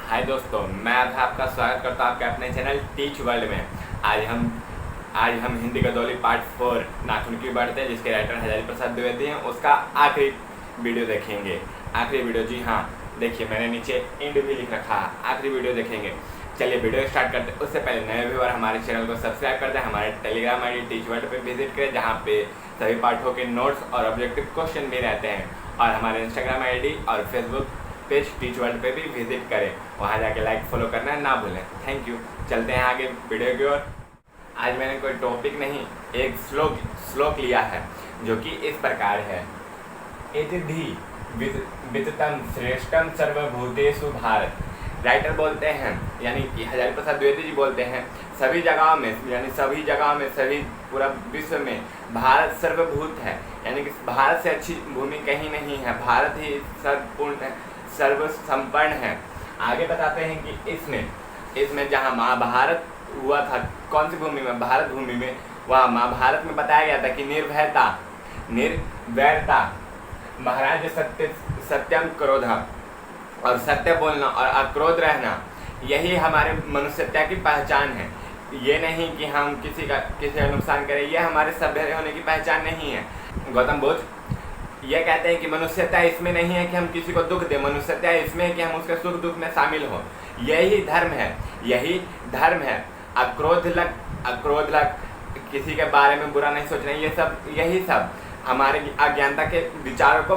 हाय दोस्तों, मैं आपका स्वागत करता हूँ आपके अपने चैनल टीच वर्ल्ड में। आज हम हिंदी गदौली पार्ट 4 नाखून की बढ़ते हैं, जिसके राइटर हजारी प्रसाद द्विवेदी हैं, उसका आखिरी वीडियो देखेंगे। आखिरी वीडियो, जी हाँ, देखिए मैंने नीचे इंड भी लिख रखा है, आखिरी वीडियो देखेंगे। चलिए वीडियो स्टार्ट करते हैं। उससे पहले नए व्यूअर हमारे चैनल को सब्सक्राइब करते हैं, हमारे Telegram I D teach world पर विजिट करें, जहाँ पे सभी पाठों के नोट्स और ऑब्जेक्टिव क्वेश्चन भी रहते हैं। और हमारे इंस्टाग्राम आई और फेसबुक पेज टीच वर्ल्ड पे भी विजिट करें, वहाँ जाके लाइक फॉलो करना ना भूलें। Thank you. चलते हैं आगे वीडियो की ओर। आज मैंने कोई टॉपिक नहीं, एक श्लोक लिया है, जो कि इस प्रकार है। इति विदितम श्रेष्ठम सर्वभूतेषु भारत। राइटर बोलते हैं, यानी कि हजारी प्रसाद द्विवेदी जी बोलते हैं, सभी जगहों में सभी पूरा विश्व में भारत सर्वभूत है, यानी कि भारत से अच्छी भूमि कहीं नहीं है, भारत ही सर्वपूर्ण है, सर्वसंपन्न है। आगे बताते हैं कि इसमें जहाँ महाभारत हुआ था, कौन सी भूमि में? भारत भूमि में। वहाँ महाभारत में बताया गया था कि निर्वैरता, महाराज सत्यम क्रोधा, और सत्य बोलना और अक्रोध रहना, यही हमारे मनुष्यता की पहचान है। ये नहीं कि हम किसी का नुकसान करें, यह हमारे सभ्य होने की पहचान नहीं है। गौतम बुद्ध ये कहते हैं कि मनुष्यता इसमें नहीं है कि हम किसी को दुख दें, मनुष्यता इसमें है कि हम उसके सुख दुख में शामिल हों। यही धर्म है। अक्रोध लग, किसी के बारे में बुरा नहीं सोचना, यही सब हमारे अज्ञानता के विचारों को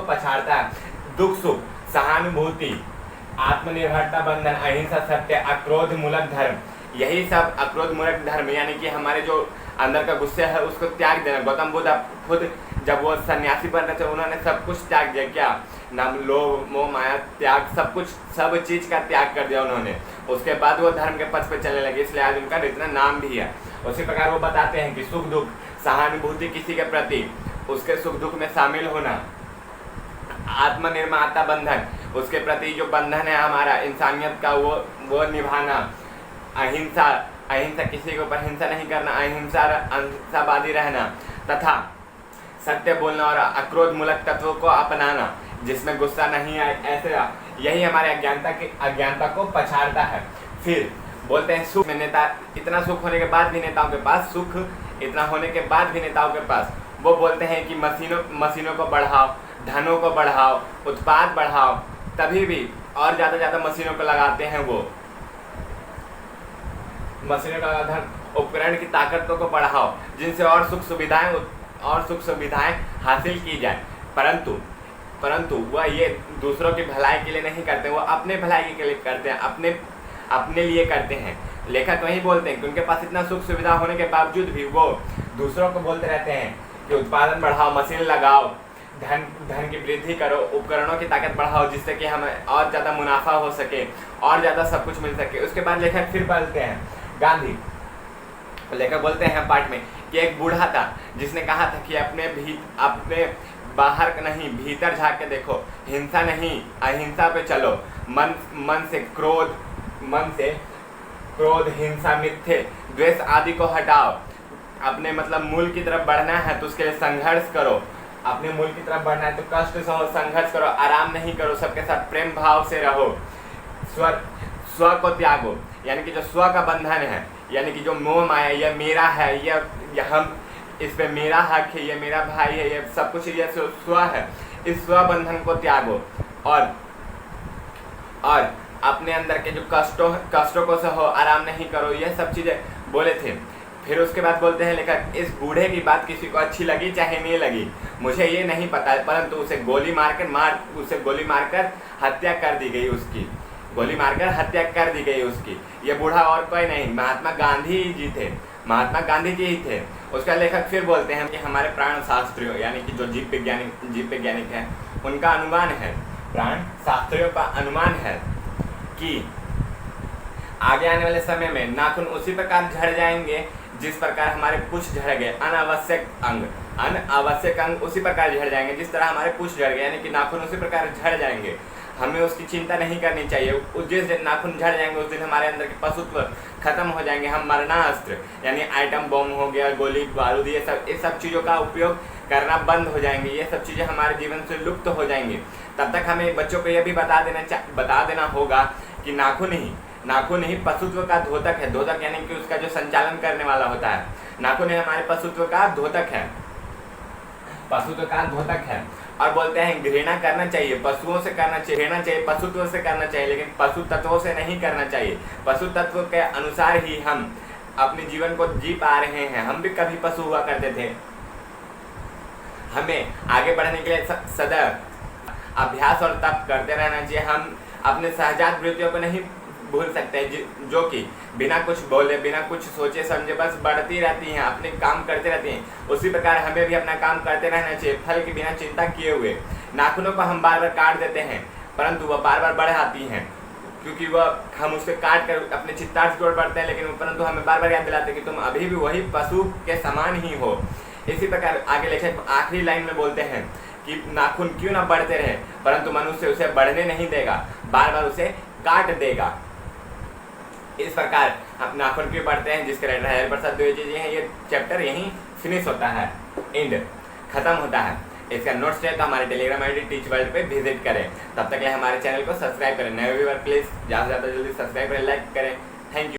पछाड़ता है। दुख सुख, सहानुभूति, आत्मनिर्भरता, बंधन, अहिंसा, सत्य, अक्रोध मूलक धर्म, यही सब अक्रोध मूलक धर्म, यानी कि हमारे जो अंदर का गुस्से है उसको त्याग देना। गौतम बुद्ध खुद जब वो सन्यासी बन रहे थे, उन्होंने सब कुछ त्याग दिया। क्या नाम? लोभ मोह माया त्याग, सब चीज़ का त्याग कर दिया उन्होंने। उसके बाद वो धर्म के पथ पे चलने लगे, इसलिए आज उनका इतना नाम भी है। उसी प्रकार वो बताते हैं कि सुख दुख, सहानुभूति किसी के प्रति, उसके सुख दुख में शामिल होना, आत्मनिर्माता बंधन, उसके प्रति जो बंधन है हमारा इंसानियत का, वो निभाना, अहिंसा, किसी के ऊपर हिंसा नहीं करना, अहिंसावादी रहना, तथा सत्य बोलना और अक्रोध मूलक तत्वों को अपनाना, जिसमें गुस्सा नहीं आए, ऐसे यही हमारे अज्ञानता को पछाड़ता है। फिर बोलते हैं सुख में इतना सुख होने के बाद भी नेताओं के पास वो बोलते हैं कि मशीनों को बढ़ाओ, धनों को बढ़ाओ, उत्पाद बढ़ाओ, तभी भी और ज़्यादा मशीनों को लगाते हैं। वो मशीनों का धन, उपकरण की ताकतों को बढ़ाओ, जिनसे और सुख सुविधाएं हासिल की जाए। परंतु वह ये दूसरों की भलाई के लिए नहीं करते, वो अपने भलाई के लिए करते हैं, अपने लिए करते हैं। लेखक वही बोलते हैं कि उनके पास इतना सुख सुविधा होने के बावजूद भी वो दूसरों को बोलते रहते हैं कि उत्पादन बढ़ाओ, मशीन लगाओ, धन की वृद्धि करो, उपकरणों की ताकत बढ़ाओ, जिससे कि हमें और ज़्यादा मुनाफा हो सके, और ज़्यादा सब कुछ मिल सके। उसके बाद लेखक फिर बोलते हैं, लेखक बोलते हैं पाठ में कि एक बूढ़ा था जिसने कहा था कि अपने बाहर नहीं, भीतर झाँक के देखो, हिंसा नहीं, अहिंसा पे चलो, मन से क्रोध, हिंसा, मिथ्ये, द्वेष आदि को हटाओ। अपने मूल की तरफ बढ़ना है तो उसके लिए संघर्ष करो। अपने मूल की तरफ बढ़ना है तो कष्ट सहो, संघर्ष करो, आराम नहीं करो, सबके साथ प्रेम भाव से रहो। स्व को त्यागो, यानी कि जो स्व का बंधन है, यानी कि जो मोह माया, यह मेरा है, यह हम, इस पे मेरा हक है, ये मेरा भाई है, ये सब कुछ, ये स्व है, इस स्व बंधन को त्यागो और अपने अंदर के जो कष्टों को सहो, आराम नहीं करो, ये सब चीज़ें बोले थे। फिर उसके बाद बोलते हैं लेखक, इस बूढ़े की बात किसी को अच्छी लगी चाहे नहीं लगी, मुझे ये नहीं पता, परंतु उसे गोली मारकर हत्या कर दी गई उसकी। ये बूढ़ा और कोई नहीं, महात्मा गांधी जी ही थे। उसका लेखक फिर बोलते हैं कि हमारे प्राण शास्त्रियों, यानी कि जो जीव वैज्ञानिक हैं, उनका अनुमान है, प्राण शास्त्रियों का अनुमान है कि आगे आने वाले समय में नाखून उसी प्रकार झड़ जाएंगे जिस प्रकार हमारे पुछ झड़ गए। अनावश्यक अंग उसी प्रकार झड़ जाएंगे जिस तरह हमारे पुछ झड़ गए, यानी कि नाखून उसी प्रकार झड़ जाएंगे। हमें उसकी चिंता नहीं करनी चाहिए। जिस दिन नाखून झड़ जाएंगे उस दिन हमारे अंदर के पशुत्व खत्म हो जाएंगे। हम मरणास्त्र यानी आइटम बम हो गया, गोली बारूद, ये सब चीज़ों का उपयोग करना बंद हो जाएंगे, ये सब चीज़ें हमारे जीवन से लुप्त हो जाएंगी। तब तक हमें बच्चों को यह भी बता देना होगा कि नाखून ही पशुत्व का द्योतक है। द्योतक यानी कि उसका जो संचालन करने वाला होता है। नाखून ही हमारे पशुत्व का द्योतक है, पशुत्व का द्योतक है। और बोलते हैं घृणा करना चाहिए, पशुओं से करना चाहिए, घृणा चाहिए पशुत्व से करना चाहिए, लेकिन पशु तत्वों से नहीं करना चाहिए। पशु तत्व के अनुसार ही हम अपने जीवन को जी पा रहे हैं। हम भी कभी पशु हुआ करते थे। हमें आगे बढ़ने के लिए सदैव अभ्यास और तप करते रहना चाहिए। हम अपने सहजात वृत्तियों को नहीं भूल सकते, जो कि बिना कुछ बोले, बिना कुछ सोचे समझे बस बढ़ती रहती हैं, अपने काम करते रहती हैं। उसी प्रकार हमें भी अपना काम करते रहना चाहिए, फल की बिना चिंता किए हुए। नाखूनों को हम बार बार काट देते हैं, परंतु वह बार बार बढ़ आती हैं, क्योंकि वह हम उससे काट कर अपने चित्तार्थ की ओर बढ़ते हैं, लेकिन परंतु हमें बार बार याद दिलाते हैं कि तुम अभी भी वही पशु के समान ही हो। इसी प्रकार आगे लेखक आखिरी लाइन में बोलते हैं कि नाखून क्यों ना बढ़ते रहे, परंतु मनुष्य उसे बढ़ने नहीं देगा, बार बार उसे काट देगा। इस प्रकार हम नाखून क्यों बढ़ते हैं, जिसके राइटर हजारी प्रसाद द्विवेदी जी हैं। ये चैप्टर यहीं फिनिश होता है, एंड खत्म होता है। इसका नोट्स चाहिए तो हमारे टेलीग्राम आईडी टीच वर्ल्ड पे विजिट करें। तब तक के लिए हमारे चैनल को सब्सक्राइब करें। नए व्यूअर प्लीज ज़्यादा से ज़्यादा जल्दी सब्सक्राइब करें, लाइक करें। Thank you.